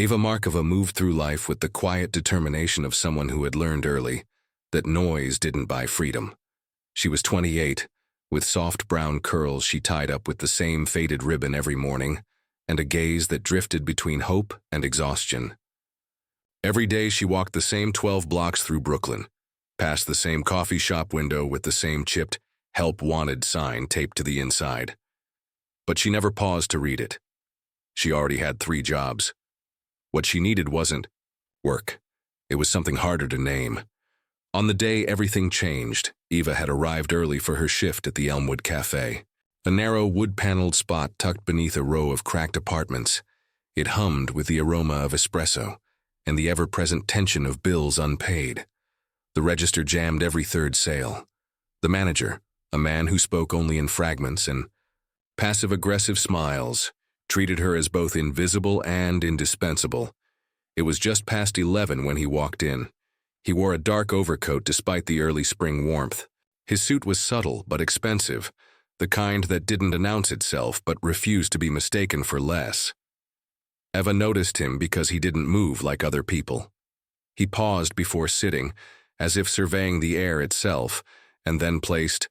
Eva Markova moved through life with the quiet determination of someone who had learned early that noise didn't buy freedom. She was 28, with soft brown curls she tied up with the same faded ribbon every morning, and a gaze that drifted between hope and exhaustion. Every day she walked the same 12 blocks through Brooklyn, past the same coffee shop window with the same chipped "Help Wanted" sign taped to the inside. But she never paused to read it. She already had 3 jobs. What she needed wasn't work. It was something harder to name. On the day everything changed, Eva had arrived early for her shift at the Elmwood Cafe, a narrow wood-paneled spot tucked beneath a row of cracked apartments. It hummed with the aroma of espresso and the ever-present tension of bills unpaid. The register jammed every third sale. The manager, a man who spoke only in fragments and passive-aggressive smiles, treated her as both invisible and indispensable. It was just past 11 when he walked in. He wore a dark overcoat despite the early spring warmth. His suit was subtle but expensive, the kind that didn't announce itself but refused to be mistaken for less. Eva noticed him because he didn't move like other people. He paused before sitting, as if surveying the air itself, and then placed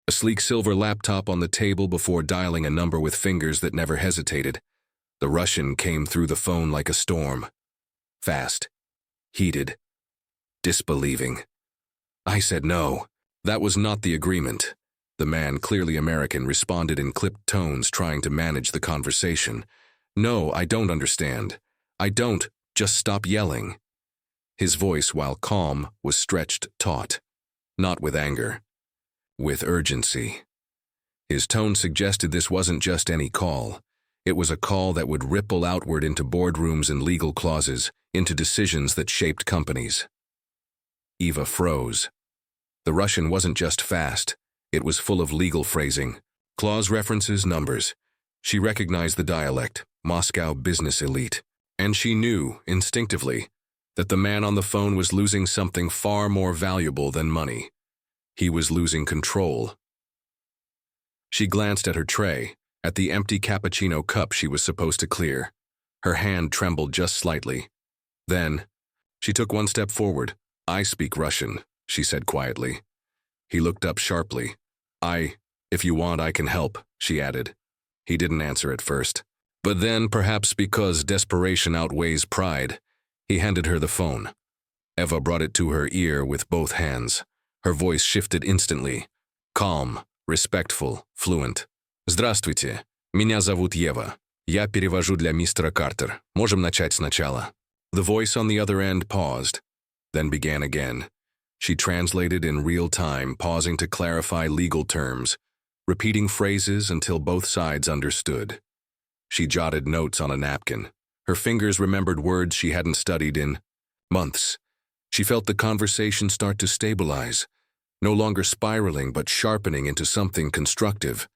a sleek silver laptop on the table before dialing a number with fingers that never hesitated. The Russian came through the phone like a storm. Fast. Heated. Disbelieving. I said no. That was not the agreement. The man, clearly American, responded in clipped tones, trying to manage the conversation. No, I don't understand. I don't. Just stop yelling. His voice, while calm, was stretched taut. Not with anger. With urgency. His tone suggested this wasn't just any call. It was a call that would ripple outward into boardrooms and legal clauses, into decisions that shaped companies. Eva froze. The Russian wasn't just fast. It was full of legal phrasing, clause references, numbers. She recognized the dialect, Moscow business elite, and she knew, instinctively, that the man on the phone was losing something far more valuable than money. He was losing control. She glanced at her tray, at the empty cappuccino cup she was supposed to clear. Her hand trembled just slightly. Then, she took one step forward. I speak Russian, she said quietly. He looked up sharply. If you want, I can help, she added. He didn't answer at first. But then, perhaps because desperation outweighs pride, he handed her the phone. Eva brought it to her ear with both hands. Her voice shifted instantly. Calm, respectful, fluent. Здравствуйте. Меня зовут Ева. Я перевожу для мистера Картер. Можем начать сначала. The voice on the other end paused, then began again. She translated in real time, pausing to clarify legal terms, repeating phrases until both sides understood. She jotted notes on a napkin. Her fingers remembered words she hadn't studied in months. She felt the conversation start to stabilize, no longer spiraling but sharpening into something constructive.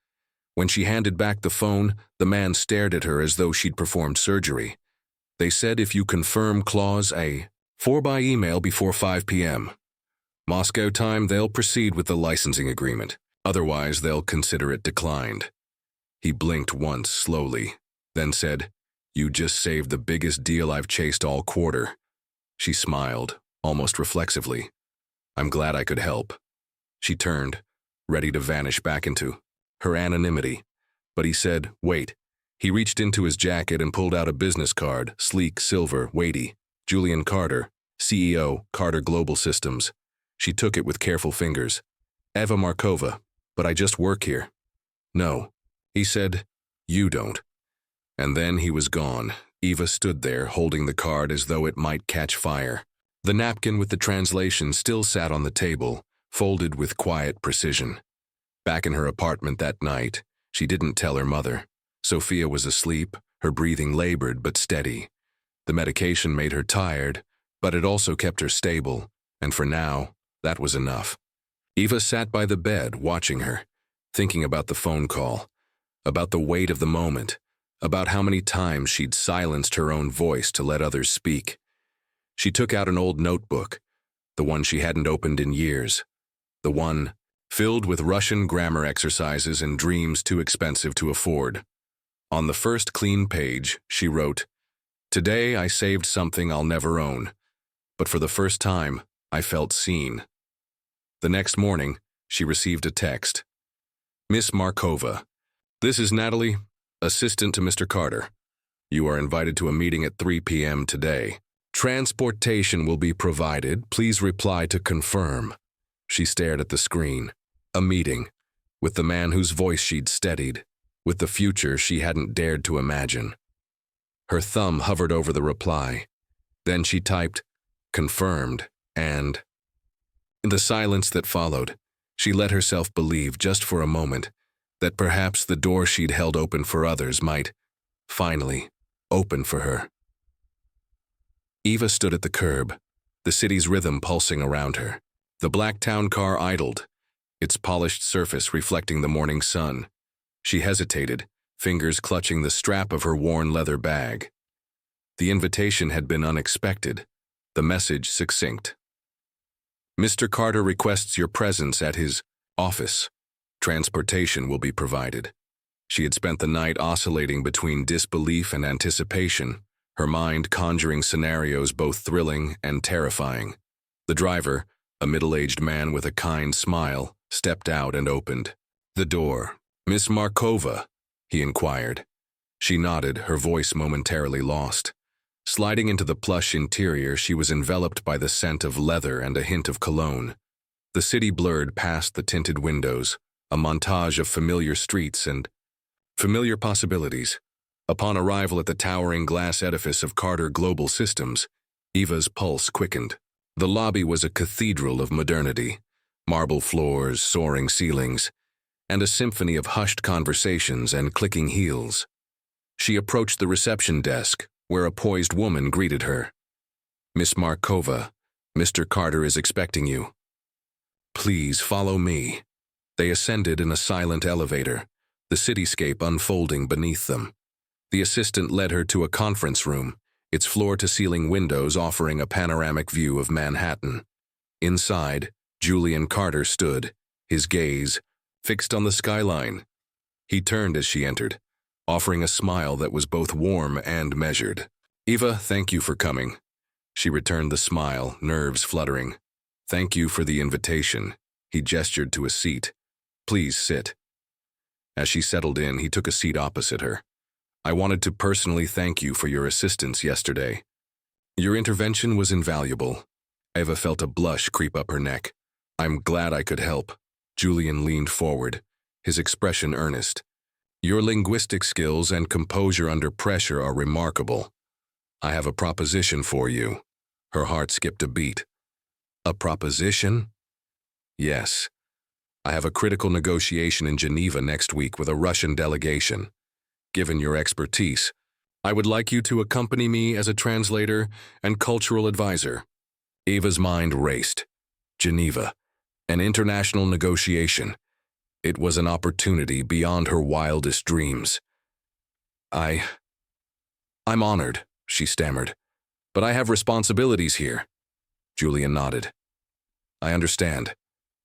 When she handed back the phone, the man stared at her as though she'd performed surgery. They said if you confirm clause A, 4 by email before 5 p.m. Moscow time, they'll proceed with the licensing agreement. Otherwise, they'll consider it declined. He blinked once, slowly, then said, You just saved the biggest deal I've chased all quarter. She smiled, almost reflexively. I'm glad I could help. She turned, ready to vanish back into her anonymity. But he said, Wait. He reached into his jacket and pulled out a business card, sleek, silver, weighty. Julian Carter, CEO, Carter Global Systems. She took it with careful fingers. Eva Markova, but I just work here. No. He said, You don't. And then he was gone. Eva stood there, holding the card as though it might catch fire. The napkin with the translation still sat on the table, folded with quiet precision. Back in her apartment that night, she didn't tell her mother. Sophia was asleep, her breathing labored but steady. The medication made her tired, but it also kept her stable, and for now, that was enough. Eva sat by the bed, watching her, thinking about the phone call, about the weight of the moment, about how many times she'd silenced her own voice to let others speak. She took out an old notebook, the one she hadn't opened in years, the one filled with Russian grammar exercises and dreams too expensive to afford. On the first clean page, she wrote, Today, I saved something I'll never own. But for the first time, I felt seen. The next morning, she received a text. Miss Markova, this is Natalie, assistant to Mr. Carter. You are invited to a meeting at 3 p.m. today. Transportation will be provided. Please reply to confirm. She stared at the screen. A meeting. With the man whose voice she'd steadied. With the future she hadn't dared to imagine. Her thumb hovered over the reply. Then she typed, confirmed, and... In the silence that followed, she let herself believe just for a moment that perhaps the door she'd held open for others might, finally, open for her. Eva stood at the curb, the city's rhythm pulsing around her. The black town car idled, its polished surface reflecting the morning sun. She hesitated, fingers clutching the strap of her worn leather bag. The invitation had been unexpected, the message succinct. Mr. Carter requests your presence at his office. Transportation will be provided. She had spent the night oscillating between disbelief and anticipation, her mind conjuring scenarios both thrilling and terrifying. The driver, a middle-aged man with a kind smile, stepped out and opened the door. Miss Markova, he inquired. She nodded, her voice momentarily lost. Sliding into the plush interior, she was enveloped by the scent of leather and a hint of cologne. The city blurred past the tinted windows, a montage of familiar streets and familiar possibilities. Upon arrival at the towering glass edifice of Carter Global Systems, Eva's pulse quickened. The lobby was a cathedral of modernity, marble floors, soaring ceilings, and a symphony of hushed conversations and clicking heels. She approached the reception desk, where a poised woman greeted her. Miss Markova, Mr. Carter is expecting you. Please follow me. They ascended in a silent elevator, the cityscape unfolding beneath them. The assistant led her to a conference room, its floor-to-ceiling windows offering a panoramic view of Manhattan. Inside, Julian Carter stood, his gaze fixed on the skyline. He turned as she entered, offering a smile that was both warm and measured. Eva, thank you for coming. She returned the smile, nerves fluttering. Thank you for the invitation. He gestured to a seat. Please sit. As she settled in, he took a seat opposite her. I wanted to personally thank you for your assistance yesterday. Your intervention was invaluable. Eva felt a blush creep up her neck. I'm glad I could help. Julian leaned forward, his expression earnest. Your linguistic skills and composure under pressure are remarkable. I have a proposition for you. Her heart skipped a beat. A proposition? Yes. I have a critical negotiation in Geneva next week with a Russian delegation. Given your expertise, I would like you to accompany me as a translator and cultural advisor. Eva's mind raced. Geneva, an international negotiation. It was an opportunity beyond her wildest dreams. I'm honored, she stammered, but I have responsibilities here. Julian nodded. I understand.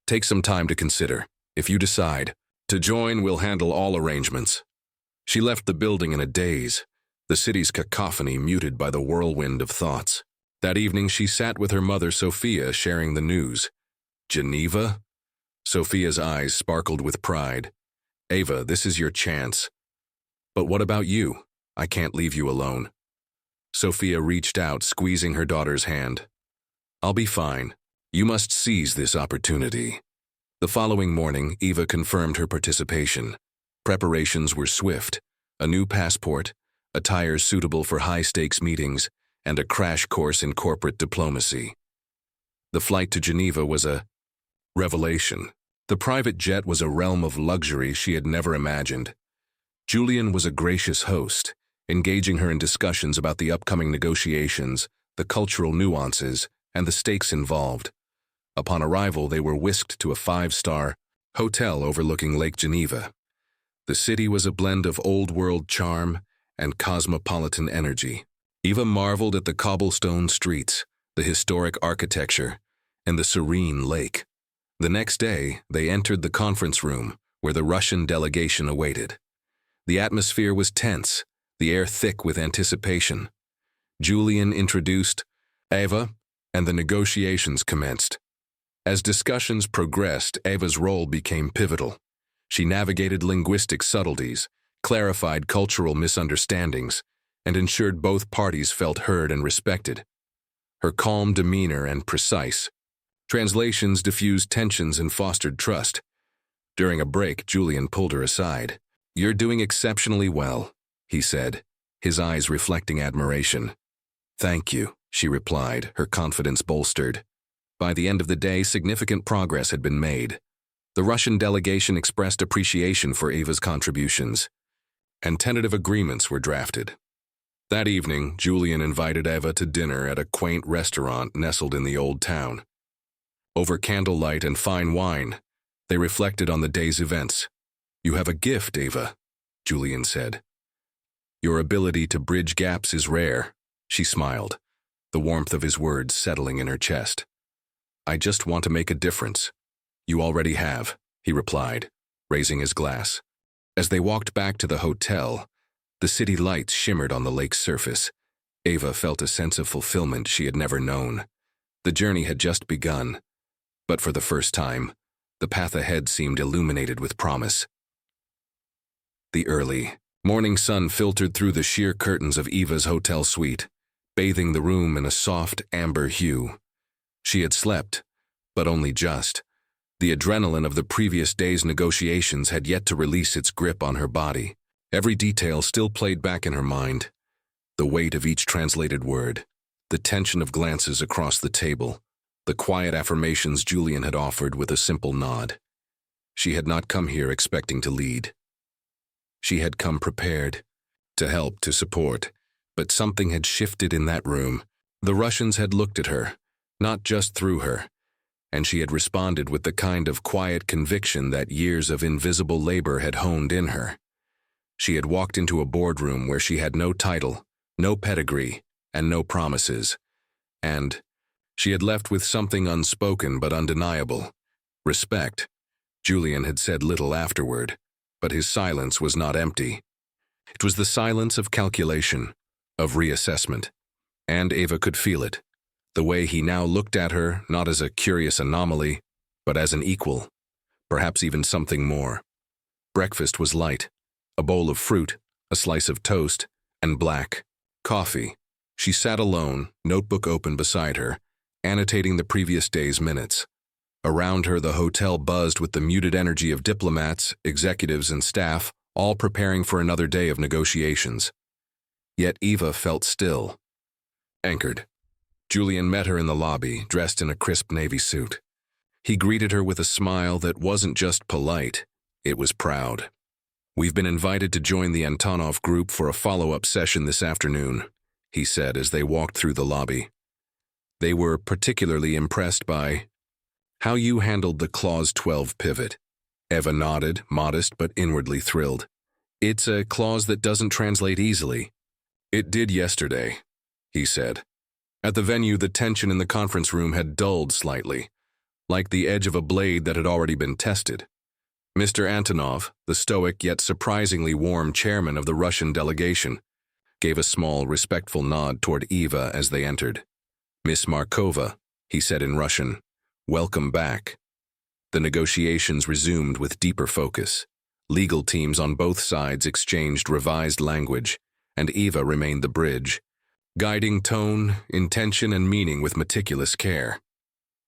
Take some time to consider. If you decide to join, we'll handle all arrangements. She left the building in a daze, the city's cacophony muted by the whirlwind of thoughts. That evening she sat with her mother Sophia sharing the news. Geneva? Sophia's eyes sparkled with pride. Eva, this is your chance. But what about you? I can't leave you alone. Sophia reached out, squeezing her daughter's hand. I'll be fine. You must seize this opportunity. The following morning, Eva confirmed her participation. Preparations were swift. A new passport, attire suitable for high-stakes meetings, and a crash course in corporate diplomacy. The flight to Geneva was a revelation. The private jet was a realm of luxury she had never imagined. Julian was a gracious host, engaging her in discussions about the upcoming negotiations, the cultural nuances, and the stakes involved. Upon arrival, they were whisked to a 5-star hotel overlooking Lake Geneva. The city was a blend of old-world charm and cosmopolitan energy. Eva marveled at the cobblestone streets, the historic architecture, and the serene lake. The next day, they entered the conference room, where the Russian delegation awaited. The atmosphere was tense, the air thick with anticipation. Julian introduced Ava, and the negotiations commenced. As discussions progressed, Ava's role became pivotal. She navigated linguistic subtleties, clarified cultural misunderstandings, and ensured both parties felt heard and respected. Her calm demeanor and precise translations diffused tensions and fostered trust. During a break, Julian pulled her aside. "You're doing exceptionally well," he said, his eyes reflecting admiration. "Thank you," she replied, her confidence bolstered. By the end of the day, significant progress had been made. The Russian delegation expressed appreciation for Ava's contributions, and tentative agreements were drafted. That evening, Julian invited Ava to dinner at a quaint restaurant nestled in the old town. Over candlelight and fine wine, they reflected on the day's events. "You have a gift, Ava," Julian said. "Your ability to bridge gaps is rare," she smiled, the warmth of his words settling in her chest. "I just want to make a difference." "You already have," he replied, raising his glass. As they walked back to the hotel, the city lights shimmered on the lake's surface. Ava felt a sense of fulfillment she had never known. The journey had just begun, but for the first time, the path ahead seemed illuminated with promise. The early morning sun filtered through the sheer curtains of Eva's hotel suite, bathing the room in a soft amber hue. She had slept, but only just. The adrenaline of the previous day's negotiations had yet to release its grip on her body. Every detail still played back in her mind. The weight of each translated word, the tension of glances across the table, the quiet affirmations Julian had offered with a simple nod. She had not come here expecting to lead. She had come prepared, to help, to support, but something had shifted in that room. The Russians had looked at her, not just through her, and she had responded with the kind of quiet conviction that years of invisible labor had honed in her. She had walked into a boardroom where she had no title, no pedigree, and no promises. And she had left with something unspoken but undeniable: respect. Julian had said little afterward, but his silence was not empty. It was the silence of calculation, of reassessment. And Ava could feel it. The way he now looked at her, not as a curious anomaly, but as an equal, perhaps even something more. Breakfast was light. A bowl of fruit, a slice of toast, and black coffee. She sat alone, notebook open beside her, annotating the previous day's minutes. Around her, the hotel buzzed with the muted energy of diplomats, executives, and staff, all preparing for another day of negotiations. Yet Eva felt still, anchored. Julian met her in the lobby, dressed in a crisp navy suit. He greeted her with a smile that wasn't just polite, it was proud. "We've been invited to join the Antonov group for a follow-up session this afternoon," he said as they walked through the lobby. "They were particularly impressed by how you handled the Clause 12 pivot." Eva nodded, modest but inwardly thrilled. "It's a clause that doesn't translate easily." "It did yesterday," he said. At the venue, the tension in the conference room had dulled slightly, like the edge of a blade that had already been tested. Mr. Antonov, the stoic yet surprisingly warm chairman of the Russian delegation, gave a small, respectful nod toward Eva as they entered. "Miss Markova," he said in Russian, "welcome back." The negotiations resumed with deeper focus. Legal teams on both sides exchanged revised language, and Eva remained the bridge, guiding tone, intention, and meaning with meticulous care.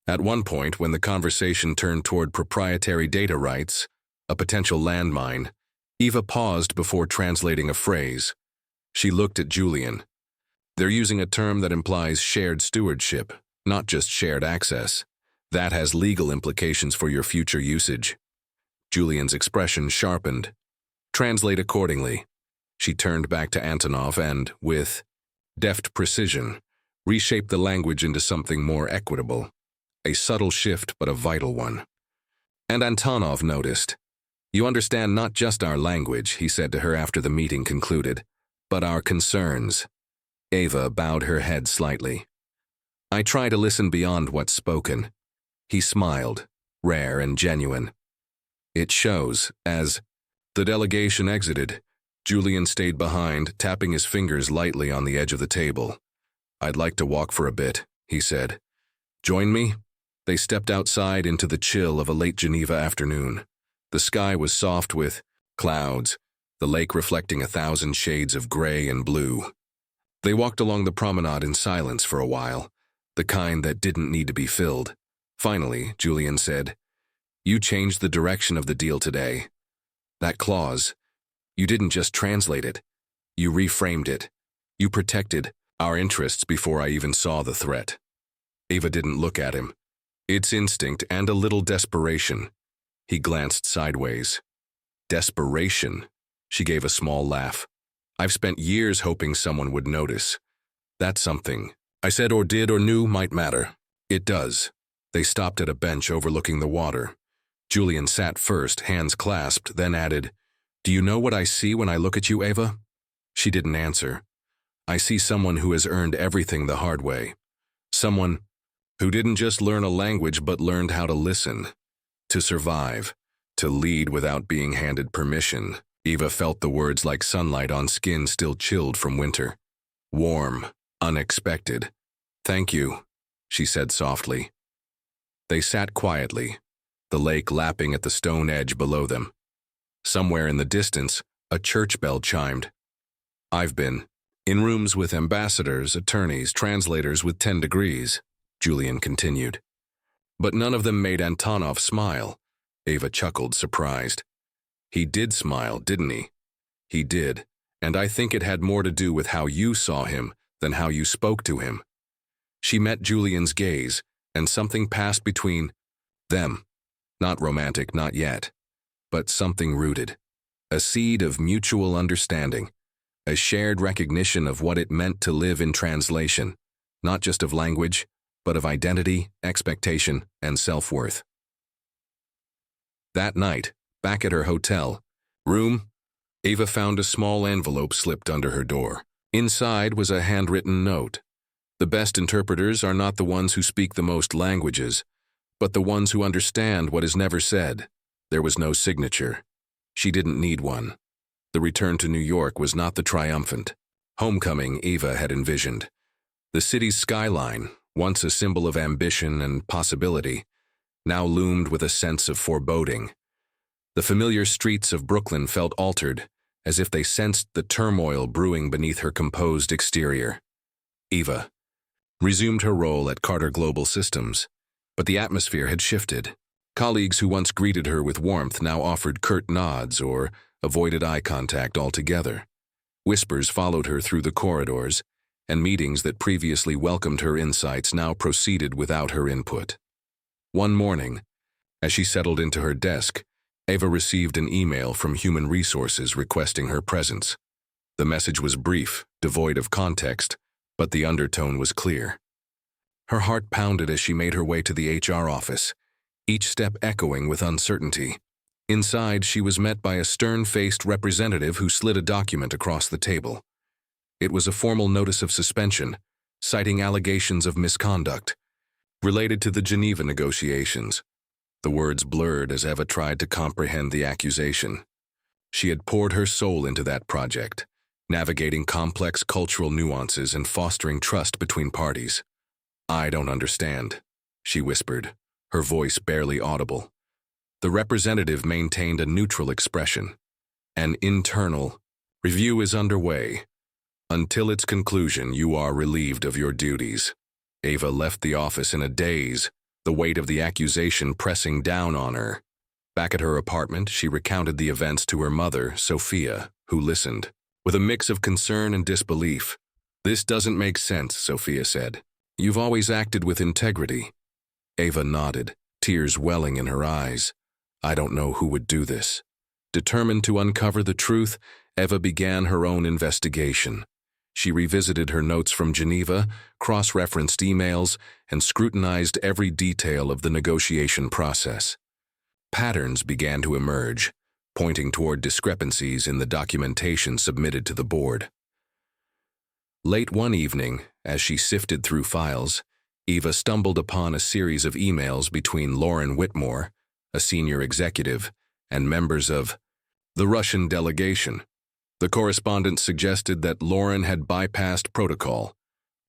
At one point, when the conversation turned toward proprietary data rights, a potential landmine, Eva paused before translating a phrase. She looked at Julian. "They're using a term that implies shared stewardship, not just shared access. That has legal implications for your future usage." Julian's expression sharpened. "Translate accordingly." She turned back to Antonov and, with deft precision, reshaped the language into something more equitable. A subtle shift, but a vital one. And Antonov noticed. "You understand not just our language," he said to her after the meeting concluded, "but our concerns." Eva bowed her head slightly. "I try to listen beyond what's spoken." He smiled, rare and genuine. "It shows." As the delegation exited, Julian stayed behind, tapping his fingers lightly on the edge of the table. "I'd like to walk for a bit," he said. "Join me?" They stepped outside into the chill of a late Geneva afternoon. The sky was soft with clouds, the lake reflecting 1,000 shades of gray and blue. They walked along the promenade in silence for a while, the kind that didn't need to be filled. Finally, Julian said, "You changed the direction of the deal today. That clause, you didn't just translate it, you reframed it. You protected our interests before I even saw the threat." Ava didn't look at him. It's instinct and a little desperation. He glanced sideways. "Desperation?" She gave a small laugh. "I've spent years hoping someone would notice. That's something I said or did or knew might matter. It does." They stopped at a bench overlooking the water. Julian sat first, hands clasped, then added, "Do you know what I see when I look at you, Ava?" She didn't answer. "I see someone who has earned everything the hard way. Someone who didn't just learn a language but learned how to listen, to survive, to lead without being handed permission." Eva felt the words like sunlight on skin still chilled from winter. Warm, unexpected. "Thank you," she said softly. They sat quietly, the lake lapping at the stone edge below them. Somewhere in the distance, a church bell chimed. "I've been in rooms with ambassadors, attorneys, translators with 10 degrees, Julian continued. "But none of them made Antonov smile." Ava chuckled, surprised. "He did smile, didn't he?" "He did, and I think it had more to do with how you saw him than how you spoke to him." She met Julian's gaze, and something passed between them. Not romantic, not yet, but something rooted. A seed of mutual understanding, a shared recognition of what it meant to live in translation, not just of language, but of identity, expectation, and self-worth. That night, back at her hotel room, Ava found a small envelope slipped under her door. Inside was a handwritten note. "The best interpreters are not the ones who speak the most languages, but the ones who understand what is never said." There was no signature. She didn't need one. The return to New York was not the triumphant homecoming Ava had envisioned. The city's skyline, once a symbol of ambition and possibility, now loomed with a sense of foreboding. The familiar streets of Brooklyn felt altered, as if they sensed the turmoil brewing beneath her composed exterior. Eva resumed her role at Carter Global Systems, but the atmosphere had shifted. Colleagues who once greeted her with warmth now offered curt nods or avoided eye contact altogether. Whispers followed her through the corridors, and meetings that previously welcomed her insights now proceeded without her input. One morning, as she settled into her desk, Ava received an email from Human Resources requesting her presence. The message was brief, devoid of context, but the undertone was clear. Her heart pounded as she made her way to the HR office, each step echoing with uncertainty. Inside, she was met by a stern-faced representative who slid a document across the table. It was a formal notice of suspension, citing allegations of misconduct related to the Geneva negotiations. The words blurred as Eva tried to comprehend the accusation. She had poured her soul into that project, navigating complex cultural nuances and fostering trust between parties. "I don't understand," she whispered, her voice barely audible. The representative maintained a neutral expression. "An internal review is underway. Until its conclusion, you are relieved of your duties." Ava left the office in a daze, the weight of the accusation pressing down on her. Back at her apartment, she recounted the events to her mother, Sophia, who listened, with a mix of concern and disbelief. "This doesn't make sense," Sophia said. "You've always acted with integrity." Ava nodded, tears welling in her eyes. "I don't know who would do this." Determined to uncover the truth, Eva began her own investigation. She revisited her notes from Geneva, cross-referenced emails, and scrutinized every detail of the negotiation process. Patterns began to emerge, pointing toward discrepancies in the documentation submitted to the board. Late one evening, as she sifted through files, Eva stumbled upon a series of emails between Lauren Whitmore, a senior executive, and members of the Russian delegation. The correspondence suggested that Lauren had bypassed protocol,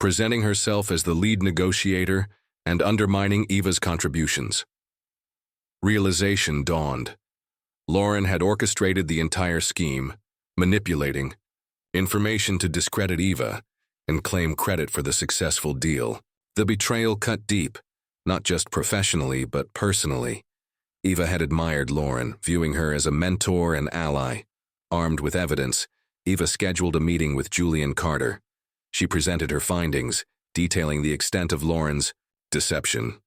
presenting herself as the lead negotiator and undermining Eva's contributions. Realization dawned. Lauren had orchestrated the entire scheme, manipulating information to discredit Eva and claim credit for the successful deal. The betrayal cut deep, not just professionally but personally. Eva had admired Lauren, viewing her as a mentor and ally. Armed with evidence, Eva scheduled a meeting with Julian Carter. She presented her findings, detailing the extent of Lauren's deception.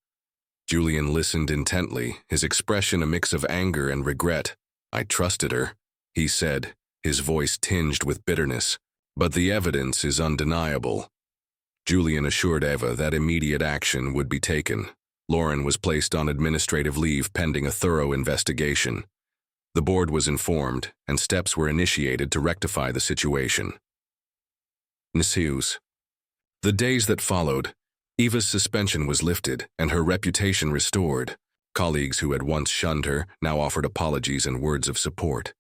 Julian listened intently, his expression a mix of anger and regret. "I trusted her," he said, his voice tinged with bitterness. "But the evidence is undeniable." Julian assured Eva that immediate action would be taken. Lauren was placed on administrative leave pending a thorough investigation. The board was informed, and steps were initiated to rectify the situation. News. The days that followed, Eva's suspension was lifted and her reputation restored. Colleagues who had once shunned her now offered apologies and words of support.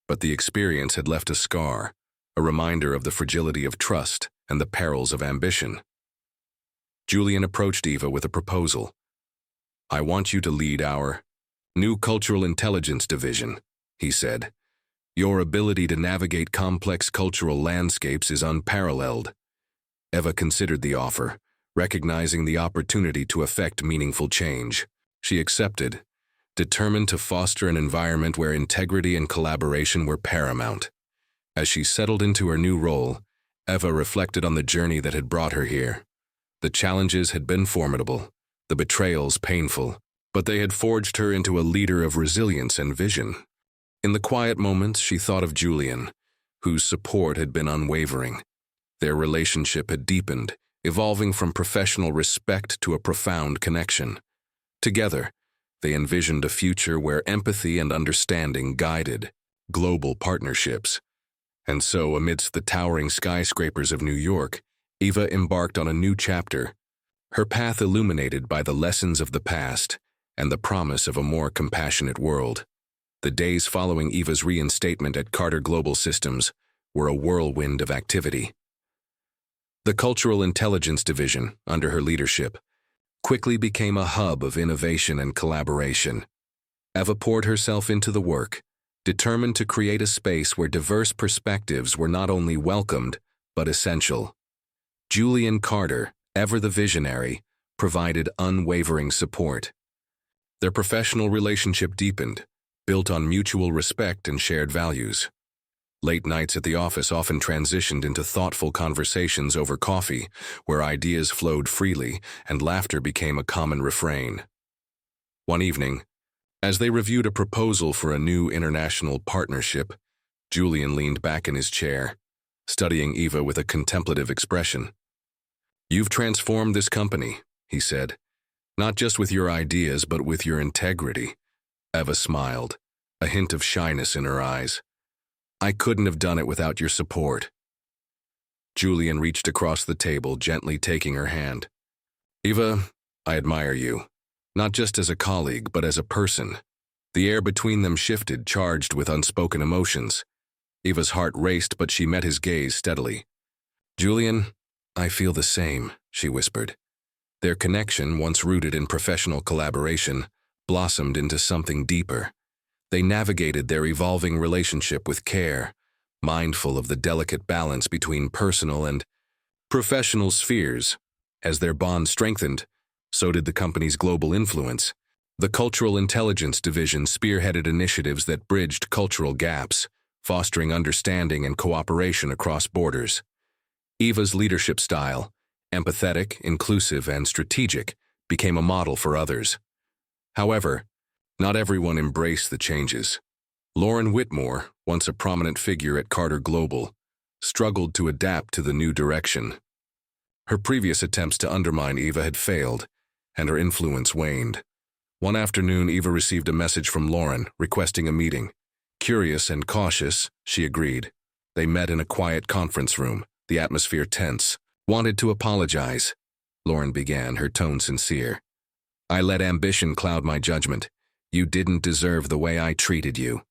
But the experience had left a scar, a reminder of the fragility of trust and the perils of ambition. Julian approached Eva with a proposal. "I want you to lead our new cultural intelligence division," he said. "Your ability to navigate complex cultural landscapes is unparalleled." Eva considered the offer, recognizing the opportunity to effect meaningful change. She accepted, determined to foster an environment where integrity and collaboration were paramount. As she settled into her new role, Eva reflected on the journey that had brought her here. The challenges had been formidable, the betrayals painful, but they had forged her into a leader of resilience and vision. In the quiet moments, she thought of Julian, whose support had been unwavering. Their relationship had deepened, evolving from professional respect to a profound connection. Together, they envisioned a future where empathy and understanding guided global partnerships. And so, amidst the towering skyscrapers of New York, Eva embarked on a new chapter, her path illuminated by the lessons of the past and the promise of a more compassionate world. The days following Eva's reinstatement at Carter Global Systems were a whirlwind of activity. The Cultural Intelligence Division, under her leadership, quickly became a hub of innovation and collaboration. Eva poured herself into the work, determined to create a space where diverse perspectives were not only welcomed, but essential. Julian Carter, ever the visionary, provided unwavering support. Their professional relationship deepened, built on mutual respect and shared values. Late nights at the office often transitioned into thoughtful conversations over coffee, where ideas flowed freely and laughter became a common refrain. One evening, as they reviewed a proposal for a new international partnership, Julian leaned back in his chair, studying Eva with a contemplative expression. "You've transformed this company," he said, "not just with your ideas, but with your integrity." Eva smiled, a hint of shyness in her eyes. "I couldn't have done it without your support." Julian reached across the table, gently taking her hand. "Eva, I admire you, not just as a colleague, but as a person." The air between them shifted, charged with unspoken emotions. Eva's heart raced, but she met his gaze steadily. "Julian, I feel the same," she whispered. Their connection, once rooted in professional collaboration, blossomed into something deeper. They navigated their evolving relationship with care, mindful of the delicate balance between personal and professional spheres. As their bond strengthened, so did the company's global influence. The Cultural Intelligence Division spearheaded initiatives that bridged cultural gaps, fostering understanding and cooperation across borders. Eva's leadership style, empathetic, inclusive, and strategic, became a model for others. However, not everyone embraced the changes. Lauren Whitmore, once a prominent figure at Carter Global, struggled to adapt to the new direction. Her previous attempts to undermine Eva had failed, and her influence waned. One afternoon, Eva received a message from Lauren requesting a meeting. Curious and cautious, she agreed. They met in a quiet conference room, the atmosphere tense. "Wanted to apologize," Lauren began, her tone sincere. "I let ambition cloud my judgment. You didn't deserve the way I treated you."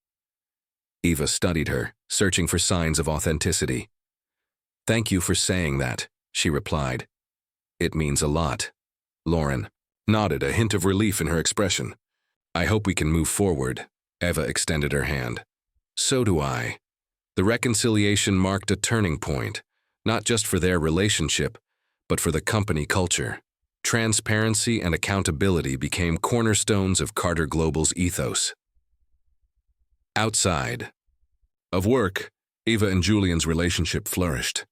Eva studied her, searching for signs of authenticity. "Thank you for saying that," she replied. It means a lot. Lauren nodded, a hint of relief in her expression. I hope we can move forward. Eva extended her hand. So do I. The reconciliation marked a turning point, not just for their relationship, but for the company culture. Transparency and accountability became cornerstones of Carter Global's ethos. Outside of work, Eva and Julian's relationship flourished.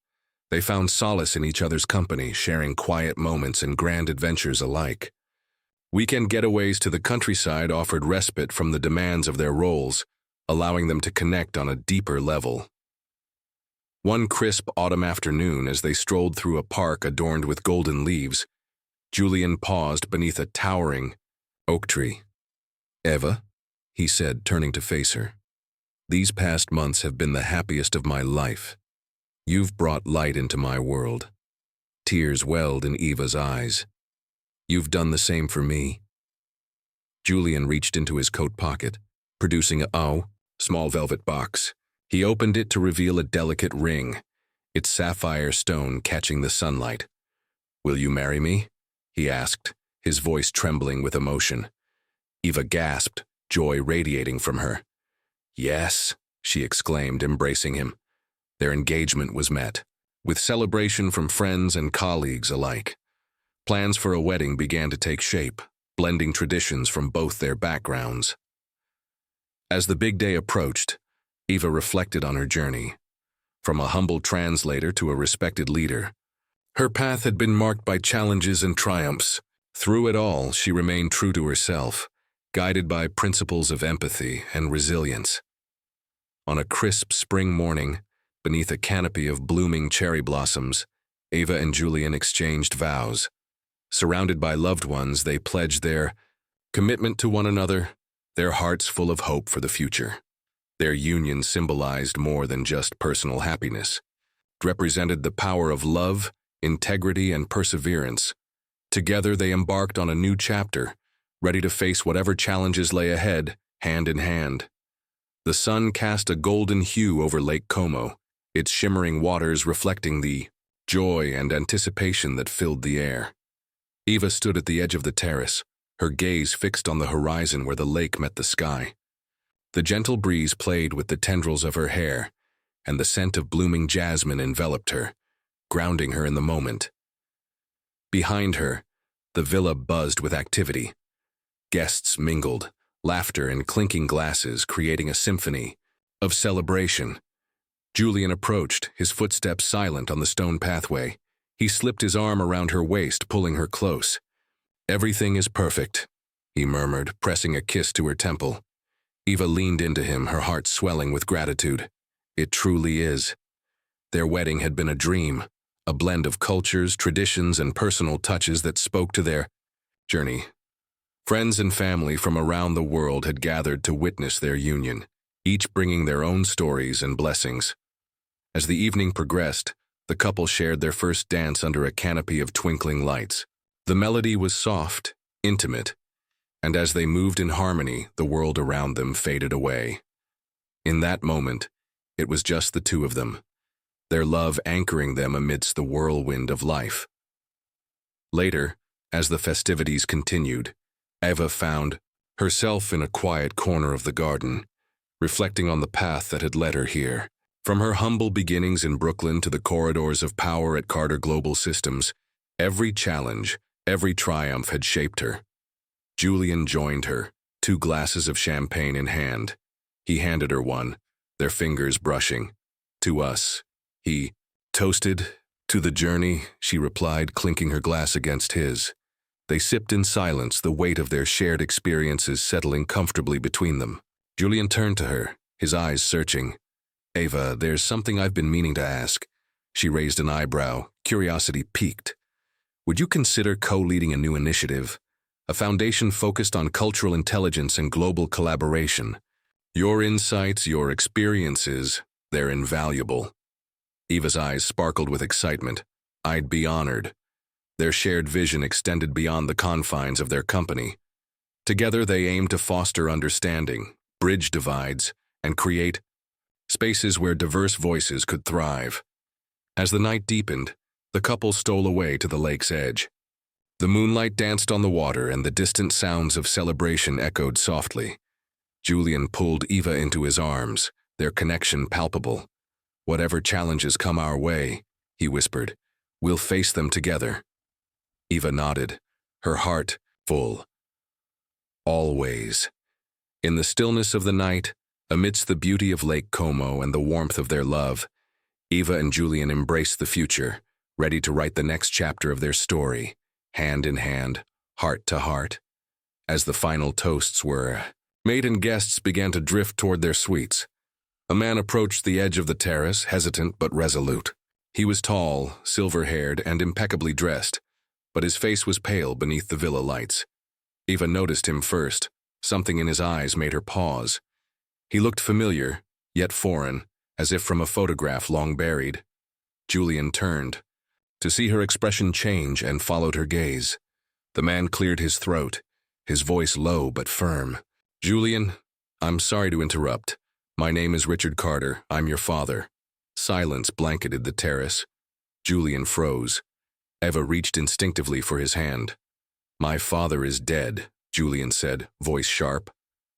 They found solace in each other's company, sharing quiet moments and grand adventures alike. Weekend getaways to the countryside offered respite from the demands of their roles, allowing them to connect on a deeper level. One crisp autumn afternoon, as they strolled through a park adorned with golden leaves, Julian paused beneath a towering oak tree. Eva, he said, turning to face her, these past months have been the happiest of my life. You've brought light into my world. Tears welled in Eva's eyes. You've done the same for me. Julian reached into his coat pocket, producing a small velvet box. He opened it to reveal a delicate ring, its sapphire stone catching the sunlight. Will you marry me? He asked, his voice trembling with emotion. Eva gasped, joy radiating from her. Yes, she exclaimed, embracing him. Their engagement was met, with celebration from friends and colleagues alike. Plans for a wedding began to take shape, blending traditions from both their backgrounds. As the big day approached, Eva reflected on her journey. From a humble translator to a respected leader, her path had been marked by challenges and triumphs. Through it all, she remained true to herself, guided by principles of empathy and resilience. On a crisp spring morning, beneath a canopy of blooming cherry blossoms, Eva and Julian exchanged vows. Surrounded by loved ones, they pledged their commitment to one another, their hearts full of hope for the future. Their union symbolized more than just personal happiness. It represented the power of love, integrity, and perseverance. Together they embarked on a new chapter, ready to face whatever challenges lay ahead, hand in hand. The sun cast a golden hue over Lake Como, its shimmering waters reflecting the joy and anticipation that filled the air. Eva stood at the edge of the terrace, her gaze fixed on the horizon where the lake met the sky. The gentle breeze played with the tendrils of her hair, and the scent of blooming jasmine enveloped her, grounding her in the moment. Behind her, the villa buzzed with activity. Guests mingled, laughter and clinking glasses creating a symphony of celebration. Julian approached, his footsteps silent on the stone pathway. He slipped his arm around her waist, pulling her close. Everything is perfect, he murmured, pressing a kiss to her temple. Eva leaned into him, her heart swelling with gratitude. It truly is. Their wedding had been a dream, a blend of cultures, traditions, and personal touches that spoke to their journey. Friends and family from around the world had gathered to witness their union, each bringing their own stories and blessings. As the evening progressed, the couple shared their first dance under a canopy of twinkling lights. The melody was soft, intimate, and as they moved in harmony, the world around them faded away. In that moment, it was just the two of them, their love anchoring them amidst the whirlwind of life. Later, as the festivities continued, Eva found herself in a quiet corner of the garden, reflecting on the path that had led her here. From her humble beginnings in Brooklyn to the corridors of power at Carter Global Systems, every challenge, every triumph had shaped her. Julian joined her, 2 glasses of champagne in hand. He handed her one, their fingers brushing. To us, he toasted. To the journey, she replied, clinking her glass against his. They sipped in silence, the weight of their shared experiences settling comfortably between them. Julian turned to her, his eyes searching. Eva, there's something I've been meaning to ask. She raised an eyebrow, curiosity piqued. Would you consider co-leading a new initiative? A foundation focused on cultural intelligence and global collaboration. Your insights, your experiences, they're invaluable. Eva's eyes sparkled with excitement. I'd be honored. Their shared vision extended beyond the confines of their company. Together they aimed to foster understanding, bridge divides, and create spaces where diverse voices could thrive. As the night deepened, The couple stole away to the lake's edge. The moonlight danced on the water and the distant sounds of celebration echoed softly. Julian pulled Eva into his arms, their connection palpable. "Whatever challenges come our way," he whispered, "we'll face them together." Eva nodded, her heart full. Always. In the stillness of the night, amidst the beauty of Lake Como and the warmth of their love, Eva and Julian embraced the future, ready to write the next chapter of their story, hand in hand, heart to heart. As the final toasts were made and guests began to drift toward their suites, a man approached the edge of the terrace, hesitant but resolute. He was tall, silver-haired, and impeccably dressed, but his face was pale beneath the villa lights. Eva noticed him first. Something in his eyes made her pause. He looked familiar, yet foreign, as if from a photograph long buried. Julian turned, to see her expression change, and followed her gaze. The man cleared his throat, his voice low but firm. "Julian, I'm sorry to interrupt. My name is Richard Carter. I'm your father." Silence blanketed the terrace. Julian froze. Eva reached instinctively for his hand. "My father is dead," Julian said, voice sharp.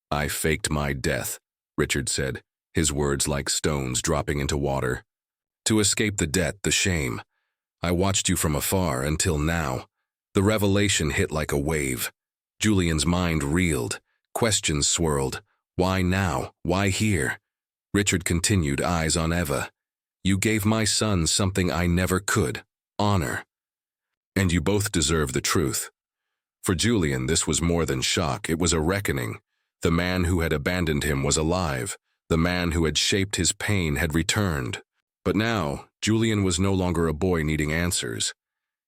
"I faked my death," Richard said, his words like stones dropping into water. "To escape the debt, the shame. I watched you from afar until now." The revelation hit like a wave. Julian's mind reeled. Questions swirled. Why now? Why here? Richard continued, eyes on Eva. "You gave my son something I never could. Honor. And you both deserve the truth." For Julian, this was more than shock. It was a reckoning. The man who had abandoned him was alive. The man who had shaped his pain had returned. But now, Julian was no longer a boy needing answers.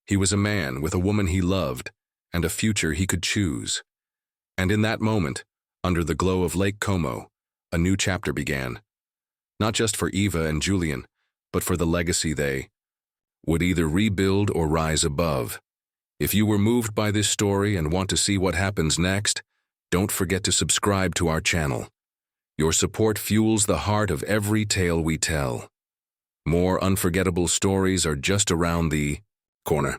He was a man with a woman he loved and a future he could choose. And in that moment, under the glow of Lake Como, a new chapter began. Not just for Eva and Julian, but for the legacy they would either rebuild or rise above. If you were moved by this story and want to see what happens next, don't forget to subscribe to our channel. Your support fuels the heart of every tale we tell. More unforgettable stories are just around the corner.